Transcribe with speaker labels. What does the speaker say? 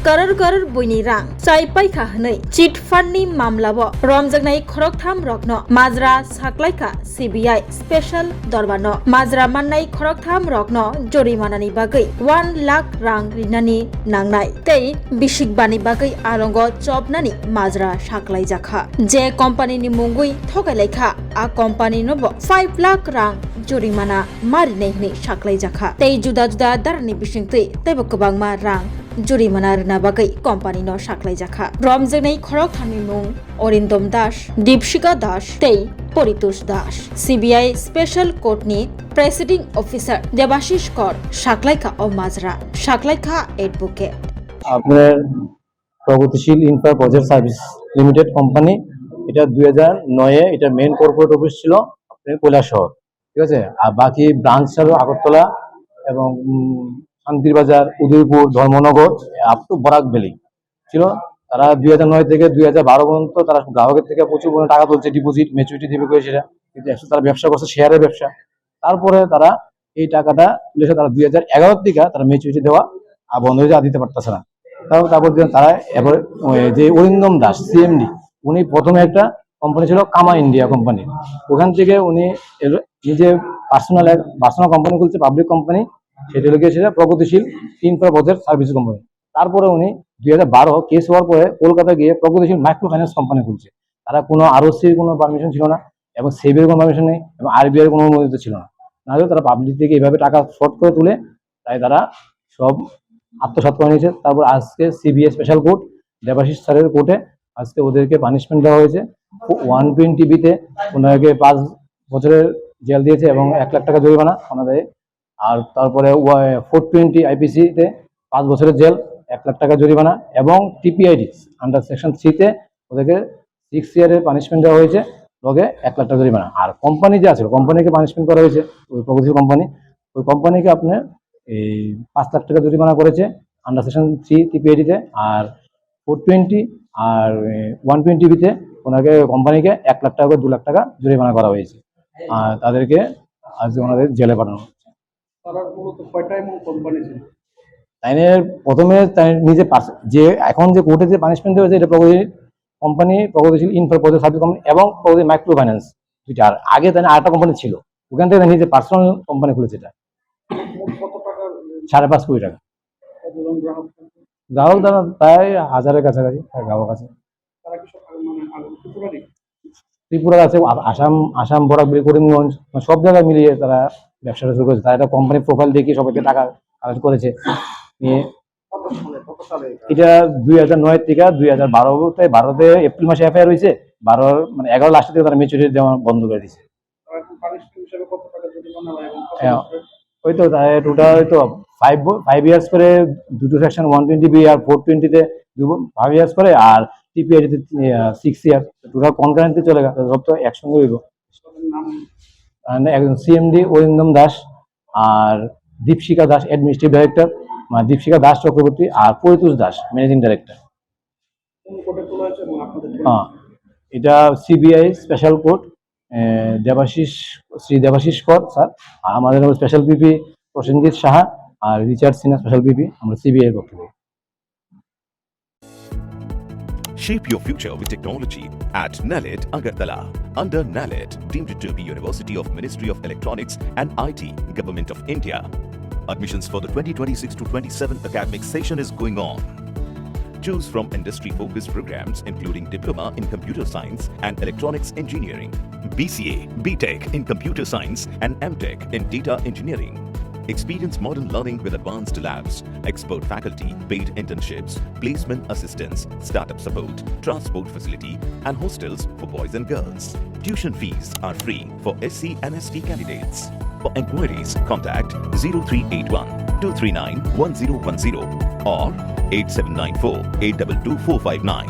Speaker 1: karar buini rang chaipai kha hnei chit fund ni mamla bo romjaknai khoroktham rokno majra saklaika CBI special dorbano majra mannai khoroktham rokno jorimana ni bagai 1 lakh rang rinani nangnai tei bisikbani bagai arongo chopnani majra saklai jakha je company ni mungui thogailekha a company no bo 5 lakh rang jorimana marinai hni saklai jakha tei juda juda darani bisingtui teibo kwbangma rang jorimana rina bagai company no saklai jakha romjaknai khorokthami mung Orindom Das, Deepshika Das tei Paritosh Das CBI Special Court ni Presiding Officer Debashish Kor saklaika o majra saklaika advocate
Speaker 2: আপনার প্রগতিশীল infra project service limited company এটা 2009 এ এটা main corporate office ছিল আপনার কৈলাসহর ঠিক আছে আর বাকি branch ছিল আগরতলা এবং Santirbazar Udaipur Dharmanagar up to Barak valley ছিল তারা 2009 থেকে 2012 পর্যন্ত তারা গ্রাহকের থেকে প্রচুর পরিমাণে টাকা তুলছে ডিপোজিট ম্যাচুরিটি দিবে করে সেটা কিন্তু একসাথে তারা ব্যবসা করছে শেয়ারের ব্যবসা তারপরে তারা এই টাকাটা তুলেছে তারা 2011 থেকে তারা ম্যাচুরিটি দেওয়া আর বন্ধ হয়ে দিতে পারতেছে না তারপর তারা এবার যে অরিন্দম দাস সিএমডি উনি প্রথমে একটা কোম্পানি ছিল কামা ইন্ডিয়া কোম্পানি ওখান থেকে উনি নিজে পার্সোনাল কোম্পানি খুলছে পাবলিক কোম্পানি সেটা লোকে ছিল প্রগতিশীল ইনফ্রা প্রজেক্ট সার্ভিস কোম্পানি তারপরে উনি 2012 কেস হওয়ার পরে কলকাতা গিয়ে প্রগতিশীল মাইক্রো ফাইন্যান্স কোম্পানি খুলছে তারা কোনো আরওসির কোনো পারমিশন ছিল না এবং সেবির কোনো পারমিশন নেই এবং আরবিআই কোনো অনুমোদিত ছিল না নাহলে তারা পাবলিক থেকে এইভাবে টাকা শর্ট করে তুলে তাই তারা সব আত্মসাৎ করে নিয়েছে তারপর আজকে সিবিআই স্পেশাল কোর্ট দেবাশিস স্যারের কোর্টে আজকে ওদেরকে পানিশমেন্ট দেওয়া হয়েছে 120B-তে ওনাকে 5 বছরের জেল দিয়েছে এবং 1 লাখ টাকা জরিমানা ওনাদের আর তারপরে 420 IPC-তে 5 বছরের জেল 1 লাখ টাকা জরিমানা এবং TPID আন্ডার সেকশন 3-তে ওদেরকে 6 ইয়ারের পানিশমেন্ট দেওয়া হয়েছে লগে 1 লাখ টাকা জরিমানা আর কোম্পানি যে আছে কোম্পানিকে পানিশমেন্ট করা হয়েছে ওই প্রগতিশীল কোম্পানি ওই কোম্পানিকে আপনার এই 5 লাখ টাকা জরিমানা করেছে আন্ডার সেকশন 3 TPID-তে আর 420 আর 120B-তে ওনাকে কোম্পানিকে 1 লাখ টাকা 2 লাখ টাকা জরিমানা করা হয়েছে আর তাদেরকে আজকে ওনাদের জেলে পাঠানো হচ্ছে তাইনের প্রথমে তাই নিজে যে এখন যে কোর্টে যে পানিশমেন্ট দেওয়া হয়েছে এটা প্রগতিশীল ইনফ্রা প্রজেক্ট সার্ভিস কোম্পানি এবং প্রগতি মাইক্রো ফাইন্যান্স দুইটা আর আগে তাই আরেকটা কোম্পানি ছিল ওখান থেকে নিজে পার্সোনাল কোম্পানি খুলেছে এটা 5.5 কোটি টাকা গ্রাহক দ্বারা প্রায় 1000-এর কাছাকাছি গ্রাহক আছে ত্রিপুরা আছে আসাম বরাক করিমগঞ্জ সব জায়গায় মিলিয়ে তারা ব্যবসাটা শুরু করেছে তারা একটা কোম্পানির প্রোফাইল দেখিয়ে সবাইকে টাকা কালেক্ট করেছে নিয়ে এটা 2009 থেকে 2012-তে ভারতে এপ্রিল মাসে এফআইআর হয়েছে 11 লাস্ট থেকে তারা ম্যাচুরিটি দেওয়া বন্ধ করে দিয়েছে ওই তো টোটাল তো 5 ইয়ার্স করে দুটো সেকশন 120B আর 420-তে 5 ইয়ার্স করে আর TPID-তে 6 ইয়ার টোটাল কনকারেন্টলি চলে গেল সব তো একসঙ্গে হইব একজন সিএমডি অরিন্দম দাস আর দীপশিকা দাস অ্যাডমিনিস্ট্রেটিভ ডাইরেক্টর দীপশিকা দাস চক্রবর্তী আর পরিতোষ দাস ম্যানেজিং ডাইরেক্টর হ্যাঁ এটা CBI special court Shri Debashis কর স্যার আর আমাদের স্পেশাল পিপি প্রসেনজিৎ সাহা আর রিচার্ড সিনহা স্পেশাল পিপি আমরা সিবিআই পক্ষ থেকে
Speaker 3: Shape your future with technology at NALED Agartala. Under NALED, deemed to be University of Ministry of Electronics and IT, Government of India. Admissions for the 2026 to 27 academic session is going on. Choose from industry-focused programs including Diploma in Computer Science and Electronics Engineering, BCA, BTech in Computer Science and MTech in Data Engineering. Experience modern learning with advanced labs, expert faculty, paid internships, placement assistance, startup support, transport facility, and hostels for boys and girls. Tuition fees are free for SC and ST candidates. For enquiries, contact 0381 239 1010 or 8794 822 459.